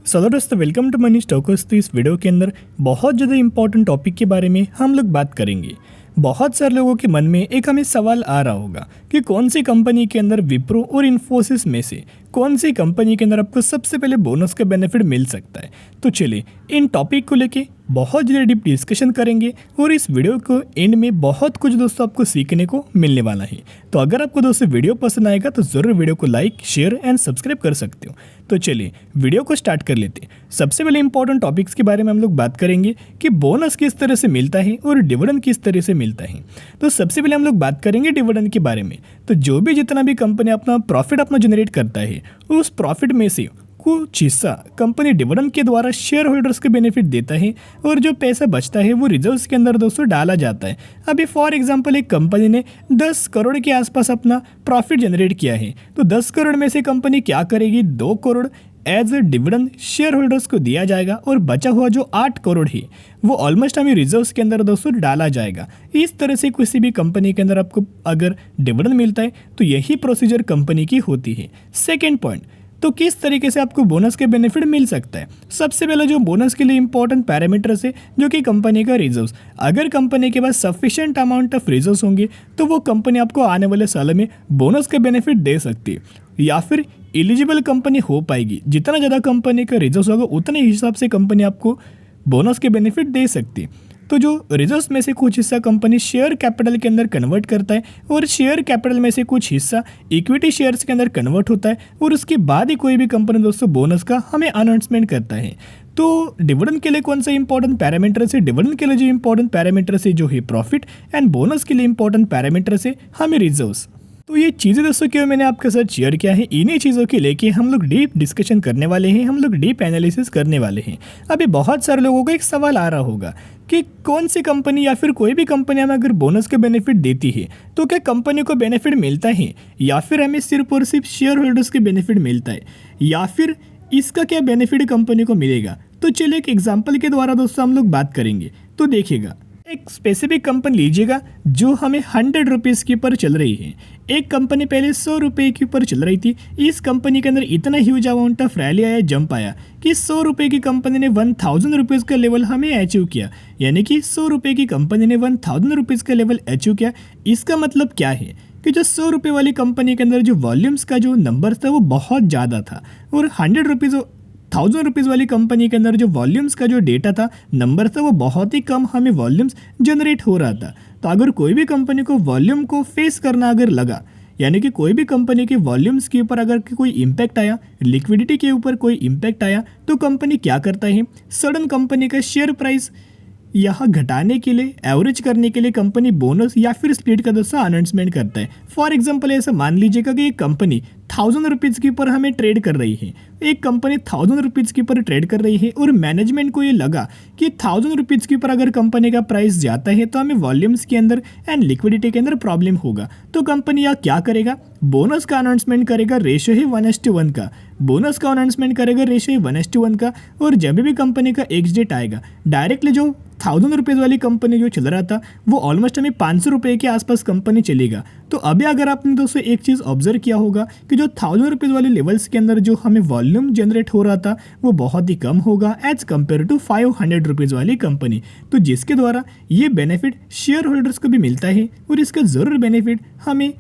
चलो दोस्तों, welcome to money stalkers. तो इस वीडियो के अंदर बहुत ज़्यादा इंपॉर्टेंट टॉपिक के बारे में हम लोग बात करेंगे। बहुत सारे लोगों के मन में एक हमें सवाल आ रहा होगा कि कौन सी कंपनी के अंदर विप्रो और इन्फोसिस में से कौन सी कंपनी के अंदर आपको सबसे पहले बोनस का बेनिफिट मिल सकता है। तो चलिए इन टॉपिक को लेके बहुत ज़्यादा डीप डिस्कशन करेंगे और इस वीडियो को एंड में बहुत कुछ दोस्तों आपको सीखने को मिलने वाला है। तो अगर आपको दोस्तों वीडियो पसंद आएगा तो ज़रूर वीडियो को लाइक, शेयर एंड सब्सक्राइब कर सकते हो। तो चलिए वीडियो को स्टार्ट कर लेते हैं। सबसे पहले इंपॉर्टेंट टॉपिक्स के बारे में हम लोग बात करेंगे कि बोनस किस तरह से मिलता है और डिविडेंड किस तरह से मिलता है। तो सबसे पहले हम लोग बात करेंगे डिविडेंड के बारे में। तो जो भी जितना भी कंपनी अपना प्रॉफिट अपना जनरेट करता है उस प्रॉफिट में से कुछ हिस्सा कंपनी डिविडेंड के द्वारा शेयर होल्डर्स को बेनिफिट देता है और जो पैसा बचता है वो रिजर्व्स के अंदर दोस्तों डाला जाता है। अभी फॉर एग्जांपल एक कंपनी ने 10 करोड़ के आसपास अपना प्रॉफिट जनरेट किया है, तो 10 करोड़ में से कंपनी क्या करेगी, 2 crore as a dividend shareholders को दिया जाएगा और बचा हुआ जो 8 करोड़ है वो ऑलमोस्ट हमें रिजर्व्स के अंदर दोस्तों डाला जाएगा। इस तरह से किसी भी कंपनी के अंदर आपको अगर डिविडेंड मिलता है तो यही प्रोसीजर कंपनी की होती है। सेकेंड पॉइंट, तो किस तरीके से आपको बोनस के बेनिफिट मिल सकता है। सबसे पहले जो बोनस के लिए इंपॉर्टेंट पैरामीटर्स है जो कि कंपनी का रिजर्व्स। अगर कंपनी के पास सफिशिएंट अमाउंट ऑफ रिजर्व्स होंगे तो वो कंपनी आपको आने वाले सालों में बोनस के बेनिफिट दे सकती है, या फिर एलिजिबल कंपनी हो पाएगी। जितना ज़्यादा कंपनी का रिजर्व्स होगा उतने हिसाब से कंपनी आपको बोनस के बेनिफिट दे सकती है। तो जो रिजर्व्स में से कुछ हिस्सा कंपनी शेयर कैपिटल के अंदर कन्वर्ट करता है और शेयर कैपिटल में से कुछ हिस्सा इक्विटी शेयर्स के अंदर कन्वर्ट होता है और उसके बाद ही कोई भी कंपनी दोस्तों बोनस का हमें अनाउंसमेंट करता है। तो डिविडेंड के लिए कौन सा इंपॉर्टेंट पैरामीटर्स है, डिविडेंड के लिए जो इंपॉर्टेंट पैरामीटर्स है जो है प्रॉफिट, एंड बोनस के लिए इंपॉर्टेंट पैरामीटर्स है हमें रिजर्व्स। तो ये चीज़ें दोस्तों क्यों मैंने आपके साथ शेयर किया है, इन्हीं चीज़ों के लेके हम लोग डीप डिस्कशन करने वाले हैं, हम लोग डीप एनालिसिस करने वाले हैं। अभी बहुत सारे लोगों को एक सवाल आ रहा होगा कि कौन सी कंपनी या फिर कोई भी कंपनी हमें अगर बोनस के बेनिफिट देती है तो क्या कंपनी को बेनिफिट मिलता है, या फिर हमें सिर्फ और सिर्फ शेयर होल्डर्स के बेनिफिट मिलता है, या फिर इसका क्या बेनिफिट कंपनी को मिलेगा। तो चलिए एक एग्जाम्पल के द्वारा दोस्तों हम लोग बात करेंगे। तो देखिएगा, एक स्पेसिफिक कंपनी लीजिएगा जो हमें 100 रुपीज़ के ऊपर चल रही है। एक कंपनी पहले 100 रुपये के ऊपर चल रही थी। इस कंपनी के अंदर इतना ह्यूज अमाउंट ऑफ रैली आया, जंप आया कि 100 रुपये की कंपनी ने 1000 रुपीज़ का लेवल हमें अचीव किया। यानी कि 100 रुपये की कंपनी ने 1000 रुपीज़ का लेवल अचीव किया। इसका मतलब क्या है कि जो 100 रुपये वाली कंपनी के अंदर जो वॉल्यूम्स का जो नंबर था वो बहुत ज़्यादा था, और 1000 रुपीज़ वाली कंपनी के अंदर जो वॉल्यूम्स का जो डेटा था, नंबर था, वो बहुत ही कम हमें वॉल्यूम्स जनरेट हो रहा था। तो अगर कोई भी कंपनी को वॉल्यूम को फेस करना अगर लगा, यानी कि कोई भी कंपनी के वॉल्यूम्स के ऊपर अगर कोई इम्पैक्ट आया, लिक्विडिटी के ऊपर कोई इम्पैक्ट आया, तो कंपनी क्या करता है, सडन कंपनी का शेयर प्राइस यहाँ घटाने के लिए, एवरेज करने के लिए कंपनी बोनस या फिर स्प्लिट का दोस्तों अनाउंसमेंट करता है। फॉर एग्जांपल ऐसा मान लीजिएगा कि एक कंपनी 1000 रुपीज़ के ऊपर हमें ट्रेड कर रही है। एक कंपनी 1000 रुपीज़ के ऊपर ट्रेड कर रही है और मैनेजमेंट को ये लगा कि 1000 रुपीज़ के ऊपर अगर कंपनी का प्राइस जाता है तो हमें वॉल्यूम्स के अंदर एंड लिक्विडिटी के अंदर प्रॉब्लम होगा। तो कंपनी यह क्या करेगा, बोनस का अनाउंसमेंट करेगा। रेशियो है 1:1 का, बोनस का अनाउंसमेंट करेगा रेशियो है 1:1 का। और जब भी कंपनी का एक्स डेट आएगा, डायरेक्टली जो 1000 रुपीज़ वाली कंपनी जो चल रहा था वो ऑलमोस्ट हमें 500 रुपये के आसपास कंपनी चलेगा। तो अभी अगर आपने दोस्तों एक चीज़ ऑब्जर्व किया होगा कि जो 1000 रुपीज़ वाले लेवल्स के अंदर जो हमें वॉल्यूम जनरेट हो रहा था वो बहुत ही कम होगा एज कम्पेयर टू 500 रुपीज़ वाली कंपनी। तो जिसके द्वारा ये बेनिफिट शेयर होल्डर्स को भी मिलता है और इसका ज़रूर बेनिफिट हमें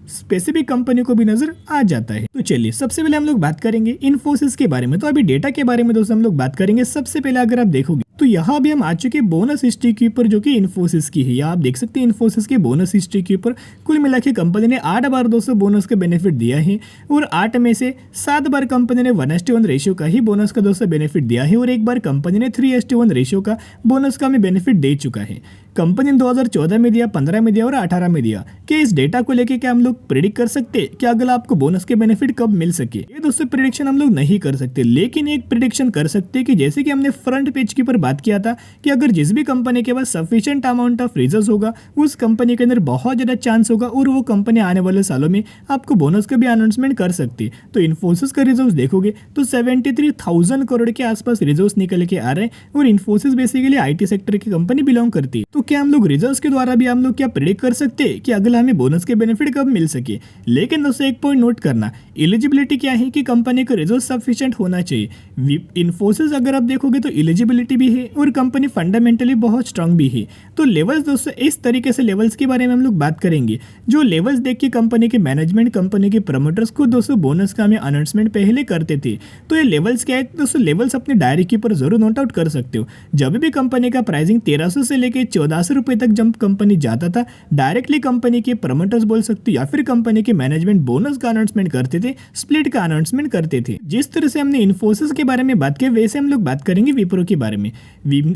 स्पेसिफिक कंपनी को भी नजर आ जाता है। तो चलिए सबसे पहले हम लोग बात करेंगे इन्फोसिस के बारे में। तो अभी डेटा के बारे में दोस्तों हम लोग बात करेंगे। सबसे पहले अगर आप देखोगे तो यहाँ भी हम आ चुके बोनस हिस्ट्री के ऊपर जो कि इन्फोसिस की है। या आप देख सकते हैं इन्फोसिस के बोनस हिस्ट्री के ऊपर कुल मिला के कंपनी ने 8 बार दोस्तों बोनस का बेनिफिट दिया है, और 8 में से 7 बार कंपनी ने 1:1 रेशियो का ही बोनस का दोस्तों बेनिफिट दिया है, और एक बार कंपनी ने 3:1 रेशियो का बोनस का हमें बेनिफिट दे चुका है। कंपनी ने 2014 में दिया, 15 में दिया और 18 में दिया। कि इस डेटा को लेके क्या हम लोग प्रिडिक्ट कर सकते हैं कि अगर आपको बोनस के बेनिफिट कब मिल सके? ये दोस्तों प्रिडिक्शन हम लोग नहीं कर सकते, लेकिन एक प्रिडिक्शन कर सकते हैं कि जैसे कि हमने फ्रंट पेज के ऊपर बात किया था कि अगर जिस भी कंपनी के पास सफिशिएंट अमाउंट ऑफ रिजर्व्स होगा उस कंपनी के अंदर बहुत ज़्यादा चांस होगा और वो कंपनी आने वाले सालों में आपको बोनस का भी अनाउंसमेंट कर सकती है। तो इन्फोसिस का रिजर्व्स देखोगे तो 73,000 करोड़ के आसपास रिजर्व्स निकल के आ रहे हैं, और इन्फोसिस बेसिकली IT सेक्टर की कंपनी बिलोंग करती है। तो क्या हम लोग रिजल्ट्स के द्वारा भी हम लोग क्या प्रेडिक्ट कर सकते हैं कि अगला हमें बोनस के बेनिफिट कब मिल सके। लेकिन दोस्तों एक पॉइंट नोट करना, एलिजिबिलिटी क्या है कि कंपनी का रिजल्ट सफिशिएंट होना चाहिए। इन्फोसिस अगर आप देखोगे तो एलिजिबिलिटी भी है और कंपनी फंडामेंटली बहुत स्ट्रांग भी है। तो लेवल्स दोस्तों इस तरीके से लेवल्स के बारे में हम लोग बात करेंगे। जो लेवल्स देख के कंपनी के मैनेजमेंट, कंपनी के प्रमोटर्स को दोस्तों बोनस का हमें अनाउंसमेंट पहले करते थे। तो ये लेवल्स क्या है दोस्तों, लेवल्स अपने डायरी के ऊपर जरूर नोट आउट कर सकते हो। जब भी कंपनी का प्राइसिंग 1300 से लेके 1400 रुपए तक जब कंपनी जाता था, डायरेक्टली कंपनी के प्रमोटर्स बोल सकते या फिर कंपनी के मैनेजमेंट बोनस का अनाउंसमेंट करते थे, स्प्लिट का अनाउंसमेंट करते थे। जिस तरह से हमने इन्फोसिस के बारे में बात की, वैसे हम लोग बात करेंगे विप्रो के बारे में।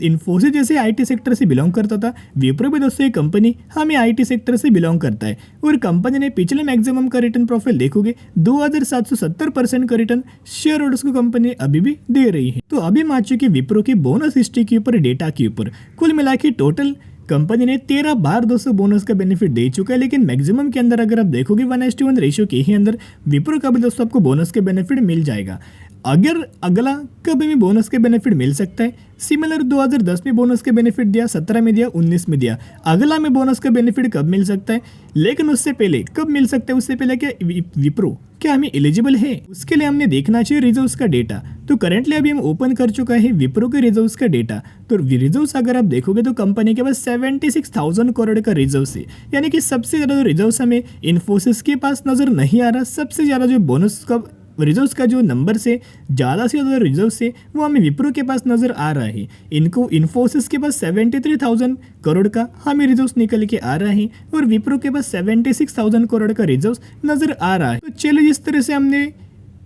इन्फोसिस जैसे आईटी सेक्टर से बिलोंग करता था, विप्रो भी दोस्तों एक कंपनी हमें आईटी सेक्टर से बिलोंग करता है। और कंपनी ने पिछले मैक्सिमम का रिटर्न प्रोफाइल देखोगे 2770% का रिटर्न शेयर होल्डर्स को कंपनी अभी भी दे रही है। तो अभी हम आ चुके विप्रो की बोनस हिस्ट्री के ऊपर, डेटा के ऊपर। कुल मिला के टोटल कंपनी ने 13 बार दोस्तों बोनस का बेनिफिट दे चुका है। लेकिन मैक्सिमम के अंदर अगर आप देखोगे 1:1 रेशियो के ही अंदर विप्रो का भी दोस्तों आपको बोनस के बेनिफिट मिल जाएगा। अगर अगला कभी भी बोनस के बेनिफिट मिल सकता है, सिमिलर 2010 में बोनस के बेनिफिट दिया, 17 में दिया, 19 में दिया। अगला में बोनस का बेनिफिट कब मिल सकता है, लेकिन उससे पहले कब मिल सकता है, उससे पहले क्या विप्रो क्या हमें एलिजिबल है, उसके लिए हमने देखना चाहिए रिजर्व्स का डेटा। तो करंटली अभी हम ओपन कर चुका है विप्रो के रिजर्व्स का डेटा। तो रिजर्व्स अगर आप देखोगे तो कंपनी के पास 76,000 करोड़ का रिजर्व्स है। यानी कि सबसे ज़्यादा जो रिजर्व्स हमें इन्फोसिस के पास नज़र नहीं आ रहा, सबसे ज़्यादा जो बोनस का रिजर्व्स का जो नंबर से ज़्यादा से ज़्यादा रिजर्व्स है वो हमें विप्रो के पास नज़र आ रहा है। इनको इन्फोसिस के पास 73,000 करोड़ का हमें रिजर्व्स निकल के आ रहा है और विप्रो के पास 76,000 करोड़ का रिजर्व्स नज़र आ रहा है। तो चलिए जिस तरह से हमने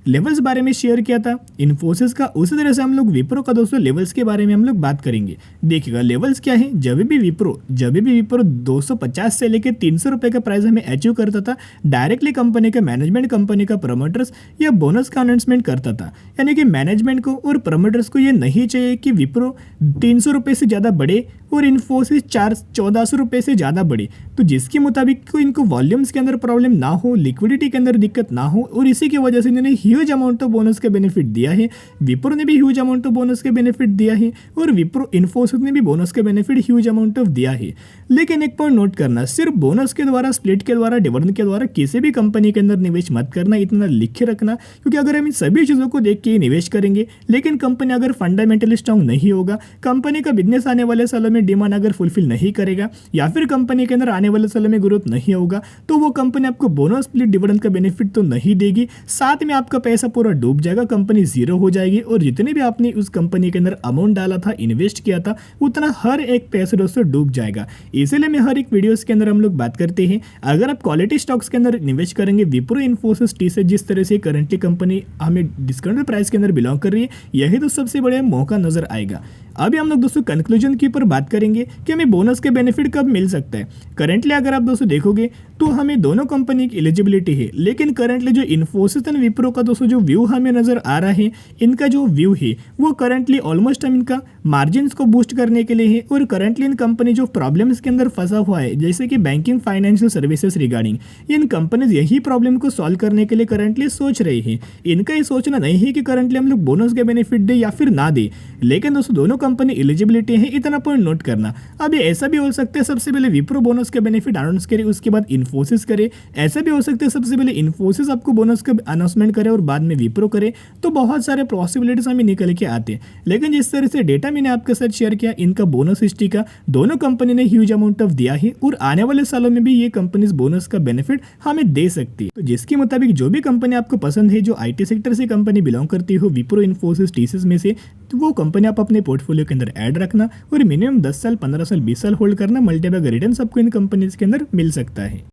लेवल्स बारे में शेयर किया था इन्फोसिस का, उसी तरह से हम लोग विप्रो का दोस्तों लेवल्स के बारे में हम लोग बात करेंगे। देखिएगा लेवल्स क्या है, जब भी विप्रो 250 से लेकर 300 रुपये का प्राइस हमें अचीव करता था, डायरेक्टली कंपनी का मैनेजमेंट, कंपनी का प्रमोटर्स या बोनस का अनाउंसमेंट करता था। यानी कि मैनेजमेंट को और प्रमोटर्स को ये नहीं चाहिए कि विप्रो 300 रुपये से ज़्यादा बढ़े और इन्फोसिस 1400 रुपये से ज़्यादा बढ़े। तो जिसके मुताबिक को इनको वॉल्यूम्स के अंदर प्रॉब्लम ना हो, लिक्विडिटी के अंदर दिक्कत ना हो, और इसी की वजह से इन्होंने ह्यूज अमाउंट ऑफ बोनस का बेनिफिट दिया है। विप्रो ने भी ह्यूज अमाउंट ऑफ बोनस के बेनिफिट दिया है और विप्रो इन्फोसिस ने भी बोनस के बेनिफिट ह्यूज अमाउंट ऑफ दिया है। लेकिन एक पॉइंट नोट करना, सिर्फ बोनस के द्वारा, स्प्लिट के द्वारा, डिविडेंड के द्वारा किसी भी कंपनी के अंदर निवेश मत करना, इतना लिख के रखना। क्योंकि अगर हम इन सभी चीज़ों को देख के निवेश करेंगे, लेकिन कंपनी अगर फंडामेंटली स्ट्रांग नहीं होगा, कंपनी का बिजनेस आने वाले सालों में डिमांड अगर फुलफिल नहीं करेगा या फिर कंपनी के अंदर आने वाले सालों में ग्रोथ नहीं होगा, तो वो कंपनी आपको बोनस, स्प्लिट, डिविडेंड का बेनिफिट तो नहीं देगी, साथ में आपका पैसा पूरा डूब जाएगा, कंपनी जीरो हो जाएगी और जितने भी आपने उस कंपनी के अंदर अमाउंट डाला था, इन्वेस्ट किया था, उतना हर एक पैसे दोस्तों डूब जाएगा। इसीलिए मैं हर एक वीडियोस के अंदर हम लोग बात करते हैं, अगर आप क्वालिटी स्टॉक्स के अंदर इन्वेस्ट करेंगे, विप्रो, इन्फोसिस, टीसीएस, जिस तरह से करंटली कंपनी हमें डिस्काउंटेड प्राइस के अंदर बिलोंग कर रही है, यही तो सबसे बड़ा मौका नजर आएगा। अभी हम लोग दोस्तों कंक्लूजन के ऊपर बात करेंगे कि हमें बोनस के बेनिफिट कब मिल सकता है। करंटली अगर आप दोस्तों देखोगे तो हमें दोनों कंपनी की एलिजिबिलिटी है, लेकिन करंटली जो इन्फोसिस एंड विप्रो का दोस्तों जो व्यू हमें नजर आ रहा है, इनका जो व्यू है वो करंटली ऑलमोस्ट हम इनका मार्जिन को बूस्ट करने के लिए है। और करंटली इन कंपनी जो प्रॉब्लम्स के अंदर फंसा हुआ है, जैसे कि बैंकिंग, फाइनेंशियल सर्विसेज रिगार्डिंग, इन कंपनीज यही प्रॉब्लम को सॉल्व करने के लिए करंटली सोच रही है। इनका ये सोचना नहीं है कि करंटली हम लोग बोनस के बेनिफिट दे या फिर ना दे, लेकिन दोस्तों दोनों कंपनी एलिजिबिलिटी है, इतना पॉइंट नोट करना। अब ये ऐसा भी हो सकता है सबसे पहले विप्रो बोनस के बेनिफिट अनाउंस करे, उसके बाद इन्फोसिस करे। ऐसा भी हो सकता है सबसे पहले इन्फोसिस आपको बोनस का अनाउंसमेंट करे और बाद में विप्रो करे। तो बहुत सारे पॉसिबिलिटीज हमें निकल के आते हैं। लेकिन जिस तरह से डेटा मैंने आपके साथ शेयर किया, इनका बोनस हिस्ट्री का, दोनों कंपनी ने ह्यूज अमाउंट ऑफ दिया है और आने वाले सालों में भी ये कंपनीज बोनस का बेनिफिट हमें दे सकती है। तो जिसके मुताबिक जो भी कंपनी आपको पसंद है, जो आईटी सेक्टर से कंपनी बिलोंग करती हो, विप्रो, इन्फोसिस, टीसीएस में से, तो वो कंपनी आप अपने पोर्टफोलियो के अंदर ऐड रखना और मिनिमम 10 साल, 15 साल, 20 साल होल्ड करना। मल्टीपल रिटर्न आपको इन कंपनीज के अंदर मिल सकता है।